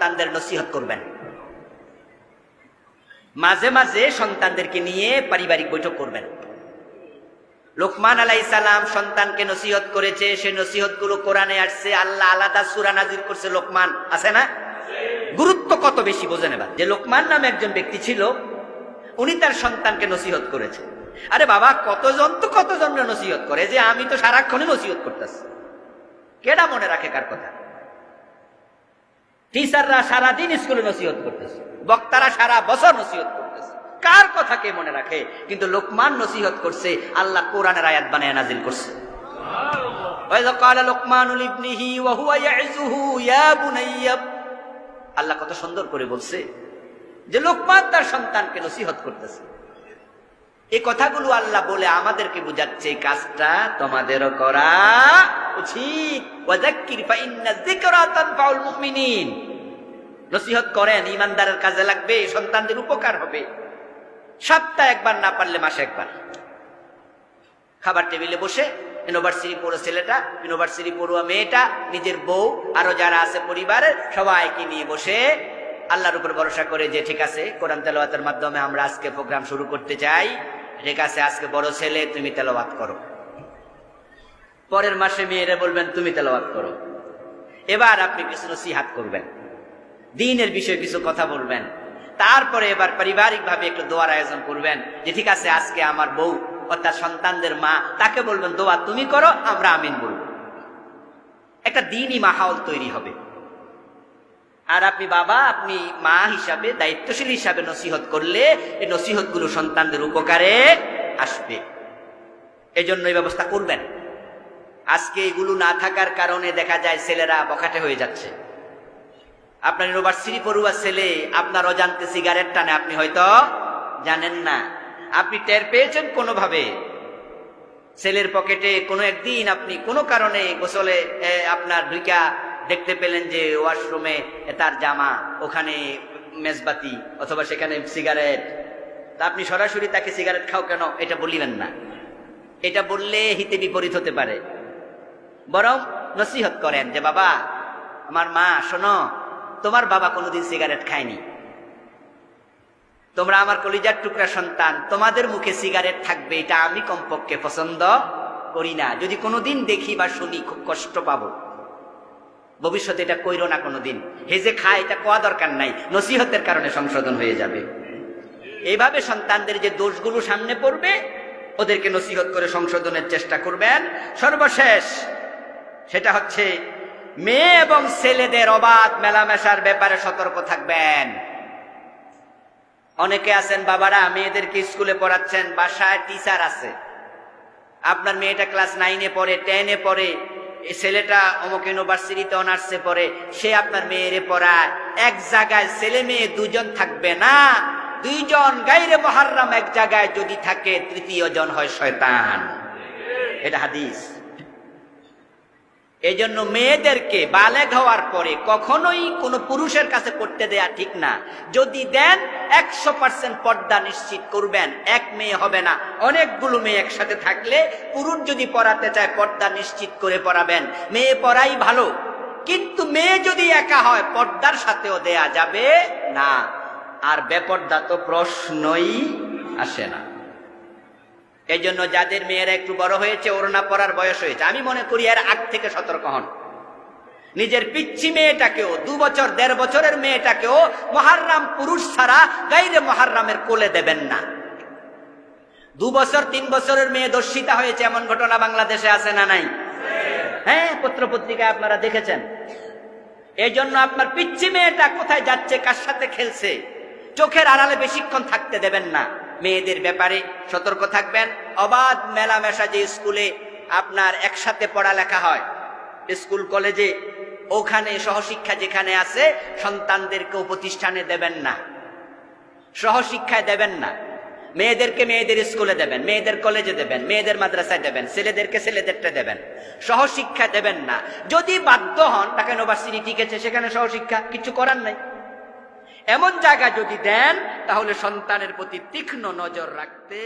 সন্তানদের নসিহত করবেন। মাঝে মাঝে সন্তানদেরকে নিয়ে পারিবারিক বৈঠক করবেন। লোকমান আলাইহিস সালাম সন্তানকে নসিহত করেছে, সে নসিহত গুলো কোরআনে আসছে, আল্লাহ আলাদা সূরা নাজিল করছে। লোকমান আছে না? গুরুত্ব কত বেশি বোঝেন এবার। যে লোকমান নামে একজন ব্যক্তি ছিল, উনি তার সন্তানকে নসিহত করেছে। আরে বাবা, কতজন নসিহত করে, যে আমি তো সারাক্ষণই নসিহত করতেছি, কেডা মনে রাখে কার কথা? টিচাররা সারাদিন স্কুলে নসিহত করতেছে, বক্তারা সারা বছর নসিহত করতেছে, কার কথা কে মনে রাখে? কিন্তু লোকমান নসিহত করছে, আল্লাহ কোরআনের আয়াত বানায় নাজিল করছে। আল্লাহ কত সুন্দর করে বলছে যে লোকমান তার সন্তানকে নসিহত করতেছে। এই কথাগুলো আল্লাহ বলে আমাদেরকে বুঝাচ্ছে, কাজটা তোমাদেরও করা উচিত। ওয়াযাক্কির ফাইন্না যিকরা তানফাউল মুমিনিন। নসিহত করেন, ঈমানদারের কাজে লাগবে, সন্তানদের উপকার হবে। সপ্তাহে একবার, না পারলে মাসে একবার। খাবার টেবিলে বসে ইউনিভার্সিটি পড়ো ছেলেটা, ইউনিভার্সিটি পড়ুয়া মেয়েটা, নিজের বউ, আরো যারা আছে পরিবারের সবাইকে নিয়ে বসে আল্লাহর উপর ভরসা করে যে ঠিক আছে, কোরআন তেলাওয়াতের মাধ্যমে আমরা আজকে প্রোগ্রাম শুরু করতে চাই, ঠিক আছে আজকে বড় ছেলে তুমি তেলাওয়াত করো, পরের মাসে মেয়েরা বলবেন তুমি তেলাওয়াত করো। এবার আপনি কিছু নসিহত করবেন, দ্বীনের বিষয়ে কিছু কথা বলবেন, তারপরে এবার পারিবারিক ভাবে একটু দোয়ার আয়োজন করবেন, যে ঠিক আছে আজকে আমার বউ অর্থাৎ সন্তানদের মা, তাকে বলবেন দোয়া তুমি করো, আমরা আমিন বলবো। একটা দ্বীনি মাহৌল তৈরি হবে। আর আপনি বাবা, আপনি মা হিসাবে, দায়িত্বশীল হিসাবে নসিহত করলে এই নসিহত গুলো সন্তানদের উপকারে আসবে। এজন্য এই ব্যবস্থা করবেন। আজকে এগুলো না থাকার কারণে দেখা যায় ছেলেরা বখাটে হয়ে যাচ্ছে। আপনার ইউনিভার্সিটি পড়ুয়া ছেলে আপনার অজান্তে সিগারেট টানে, আপনি হয়তো জানেন না, আপনি টের পেয়েছেন কোনোভাবে। ছেলের পকেটে কোনো একদিন আপনি কোনো কারণে গোসলে আপনার ঢুইকা দেখতে পেলেন যে ওয়াশরুমে তার জামা, ওখানে মেজবাতি অথবা সেখানে সিগারেট। তা আপনি সরাসরি তাকে সিগারেট খাও কেন এটা বলিবেন না, এটা বললে হিতে বিপরীত হতে পারে। বরং নসিহত করেন যে বাবা, আমার মা শোনো, তোমার বাবা কোনোদিন সিগারেট খায়নি, তোমরা আমার কলিজার টুকরা সন্তান, তোমাদের মুখে সিগারেট থাকবে এটা আমি কমপক্ষে পছন্দ করি না। যদি কোনোদিন দেখি বা শুনি খুব কষ্ট পাবো, ভবিষ্যতে এটা কইরো না কোনোদিন। হে যে খায় এটা কোয়া দরকার নাই, নসিহতের কারণে সংশোধন হয়ে যাবে। এইভাবে সন্তানদের যে দোষগুলো সামনে পড়বে ওদেরকে নসিহত করে সংশোধনের চেষ্টা করবেন। সর্বশেষ সেটা হচ্ছে মেয়ে এবং ছেলেদের অবাধ মেলামেশার ব্যাপারে সতর্ক থাকবেন। অনেকে আছেন বাবারা, মেয়েদেরকে স্কুলে পড়াচ্ছেন, বাসায় টিচার আছে, আপনার মেয়েটা ক্লাস 9-এ পড়ে, 10-এ পড়ে, ছেলেটা অমুক ইউনিভার্সিটিতে অনার্সে পড়ে, সে আপনার মেয়েরে পড়ায়। এক জায়গায় ছেলে মেয়ে দুজন থাকবে না, দুইজন গায়রে মুহাররম এক জায়গায় যদি থাকে, তৃতীয় জন হয় শয়তান। এটা হাদিস। এই জন্য মেয়েদেরকে বালেগ হওয়ার পরে কখনোই কোনো পুরুষের কাছে পড়তে দেয়া ঠিক না। যদি দেন 100% পর্দা নিশ্চিত করবেন। এক মেয়ে হবে না, অনেকগুলো মেয়ে একসাথে থাকলে পুরুষ যদি পড়াতে চায় পর্দা নিশ্চিত করে পড়াবেন। মেয়ে পড়াই ভালো, কিন্তু মেয়ে যদি একা হয় পর্দার সাথেও দেয়া যাবে না। আর বেপর্দা তো প্রশ্নই আসে না। এই জন্য যাদের মেয়েরা একটু বড় হয়েছে, ওড়না পরার বয়স হয়েছে, আমি মনে করি এর আগ থেকে সতর্ক হন। নিজের পিচ্ছি মেয়েটাকেও, 2 বছর 1.5 বছরের মেয়েটাকেও মুহাররম পুরুষ ছাড়া গায়রে মুহাররমের কোলে দেবেন না। 2 বছর 3 বছরের মেয়ে দর্শিতা হয়েছে, এমন ঘটনা বাংলাদেশে আছে না নাই? হ্যাঁ, পত্রপত্রিকায় আপনারা দেখেছেন। এই জন্য আপনার পিচ্ছি মেয়েটা কোথায় যাচ্ছে, কার সাথে খেলছে, চোখের আড়ালে বেশিক্ষণ থাকতে দেবেন না। মেয়েদের ব্যাপারে সতর্ক থাকবেন। অবাধ মেলামেশা, যে স্কুলে আপনার একসাথে পড়ালেখা হয়, স্কুল কলেজে, ওখানে সহশিক্ষা যেখানে আছে, সন্তানদেরকেও প্রতিষ্ঠানে দেবেন না, সহশিক্ষায় দেবেন না। মেয়েদেরকে মেয়েদের স্কুলে দেবেন, মেয়েদের কলেজে দেবেন, মেয়েদের মাদ্রাসায় দেবেন, ছেলেদেরকে ছেলেদেরটা দেবেন, সহশিক্ষা দেবেন না। যদি বাধ্য হন, তাকে ইউনিভার্সিটি টিকেছে, সেখানে সহশিক্ষা, কিছু করার নাই। এমন জায়গা যদি দেন, তাহলে সন্তানের প্রতি তীক্ষ্ণ নজর রাখতে